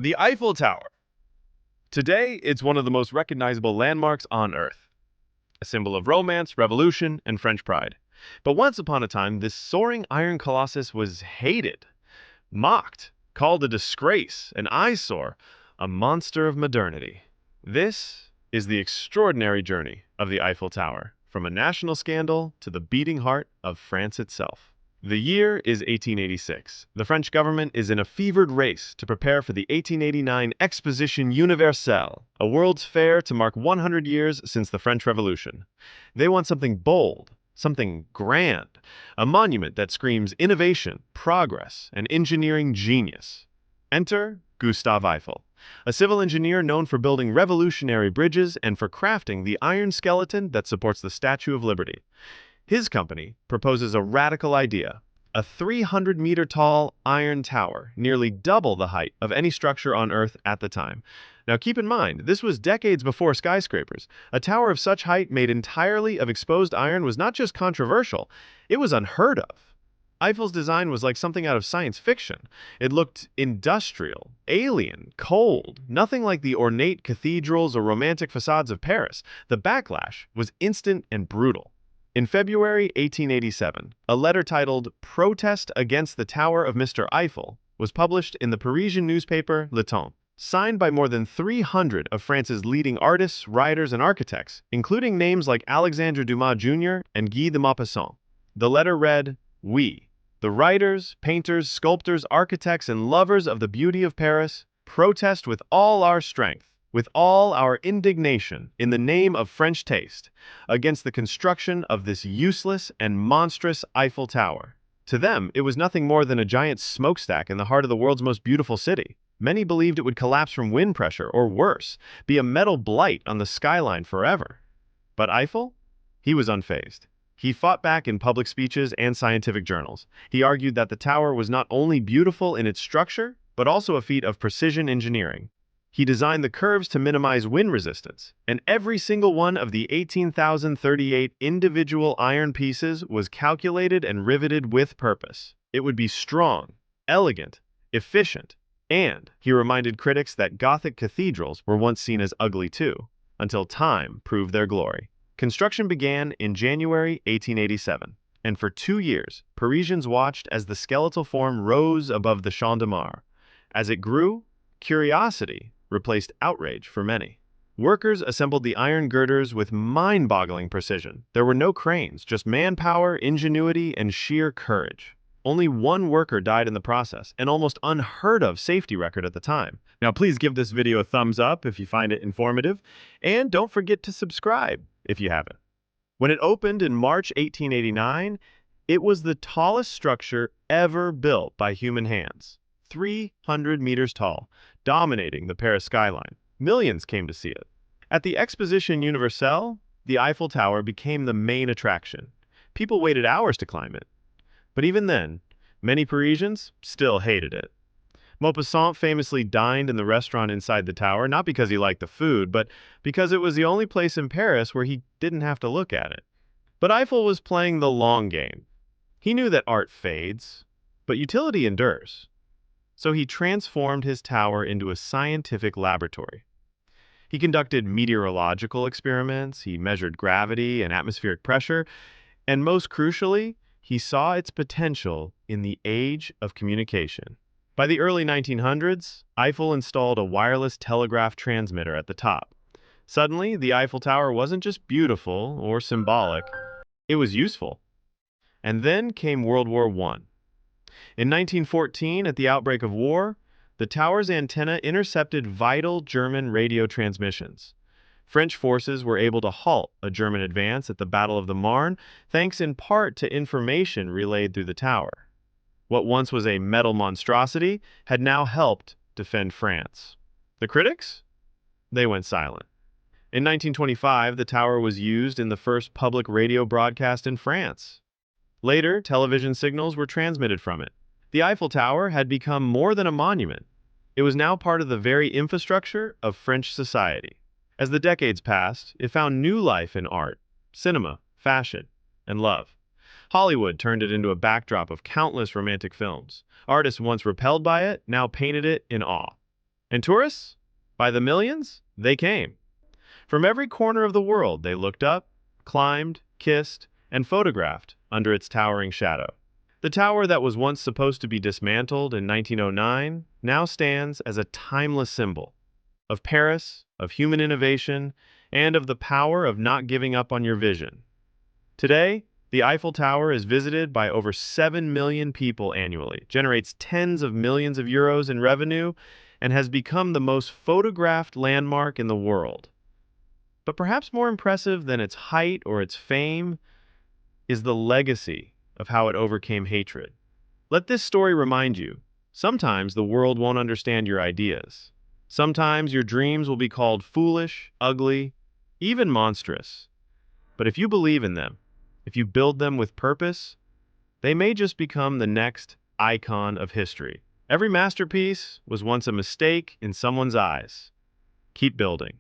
The Eiffel Tower. Today, it's one of the most recognizable landmarks on Earth, a symbol of romance, revolution, and French pride. But once upon a time, this soaring iron colossus was hated, mocked, called a disgrace, an eyesore, a monster of modernity. This is the extraordinary journey of the Eiffel Tower, from a national scandal to the beating heart of France itself. The year is 1886. The French government is in a fevered race to prepare for the 1889 Exposition Universelle, a world's fair to mark 100 years since the French Revolution. They want something bold, something grand, a monument that screams innovation, progress, and engineering genius. Enter Gustave Eiffel, a civil engineer known for building revolutionary bridges and for crafting the iron skeleton that supports the Statue of Liberty. His company proposes a radical idea, a 300-meter-tall iron tower, nearly double the height of any structure on Earth at the time. Now keep in mind, this was decades before skyscrapers. A tower of such height made entirely of exposed iron was not just controversial, it was unheard of. Eiffel's design was like something out of science fiction. It looked industrial, alien, cold, nothing like the ornate cathedrals or romantic facades of Paris. The backlash was instant and brutal. In February 1887, a letter titled "Protest Against the Tower of Mr. Eiffel" was published in the Parisian newspaper Le Temps, signed by more than 300 of France's leading artists, writers, and architects, including names like Alexandre Dumas Jr. and Guy de Maupassant. The letter read, "We, the writers, painters, sculptors, architects, and lovers of the beauty of Paris, protest with all our strength, with all our indignation, in the name of French taste, against the construction of this useless and monstrous Eiffel Tower." To them, it was nothing more than a giant smokestack in the heart of the world's most beautiful city. Many believed it would collapse from wind pressure, or worse, be a metal blight on the skyline forever. But Eiffel? He was unfazed. He fought back in public speeches and scientific journals. He argued that the tower was not only beautiful in its structure, but also a feat of precision engineering. He designed the curves to minimize wind resistance, and every single one of the 18,038 individual iron pieces was calculated and riveted with purpose. It would be strong, elegant, efficient, and he reminded critics that Gothic cathedrals were once seen as ugly too, until time proved their glory. Construction began in January 1887, and for 2 years, Parisians watched as the skeletal form rose above the Champ de Mars. As it grew, curiosity replaced outrage for many. Workers assembled the iron girders with mind-boggling precision. There were no cranes, just manpower, ingenuity, and sheer courage. Only one worker died in the process, an almost unheard-of safety record at the time. Now please give this video a thumbs up if you find it informative, and don't forget to subscribe if you haven't. When it opened in March 1889, it was the tallest structure ever built by human hands. 300 meters tall, dominating the Paris skyline. Millions came to see it. At the Exposition Universelle, the Eiffel Tower became the main attraction. People waited hours to climb it. But even then, many Parisians still hated it. Maupassant famously dined in the restaurant inside the tower, not because he liked the food, but because it was the only place in Paris where he didn't have to look at it. But Eiffel was playing the long game. He knew that art fades, but utility endures. So he transformed his tower into a scientific laboratory. He conducted meteorological experiments, he measured gravity and atmospheric pressure, and most crucially, he saw its potential in the age of communication. By the early 1900s, Eiffel installed a wireless telegraph transmitter at the top. Suddenly, the Eiffel Tower wasn't just beautiful or symbolic, it was useful. And then came World War I. In 1914, at the outbreak of war, the tower's antenna intercepted vital German radio transmissions. French forces were able to halt a German advance at the Battle of the Marne, thanks in part to information relayed through the tower. What once was a metal monstrosity had now helped defend France. The critics? They went silent. In 1925, the tower was used in the first public radio broadcast in France. Later, television signals were transmitted from it. The Eiffel Tower had become more than a monument. It was now part of the very infrastructure of French society. As the decades passed, it found new life in art, cinema, fashion, and love. Hollywood turned it into a backdrop of countless romantic films. Artists once repelled by it now painted it in awe. And tourists? By the millions, they came. From every corner of the world, they looked up, climbed, kissed, and photographed under its towering shadow. The tower that was once supposed to be dismantled in 1909 now stands as a timeless symbol of Paris, of human innovation, and of the power of not giving up on your vision. Today, the Eiffel Tower is visited by over 7 million people annually, generates tens of millions of euros in revenue, and has become the most photographed landmark in the world. But perhaps more impressive than its height or its fame is the legacy of how it overcame hatred. Let this story remind you, sometimes the world won't understand your ideas. Sometimes your dreams will be called foolish, ugly, even monstrous. But if you believe in them, if you build them with purpose, they may just become the next icon of history. Every masterpiece was once a mistake in someone's eyes. Keep building.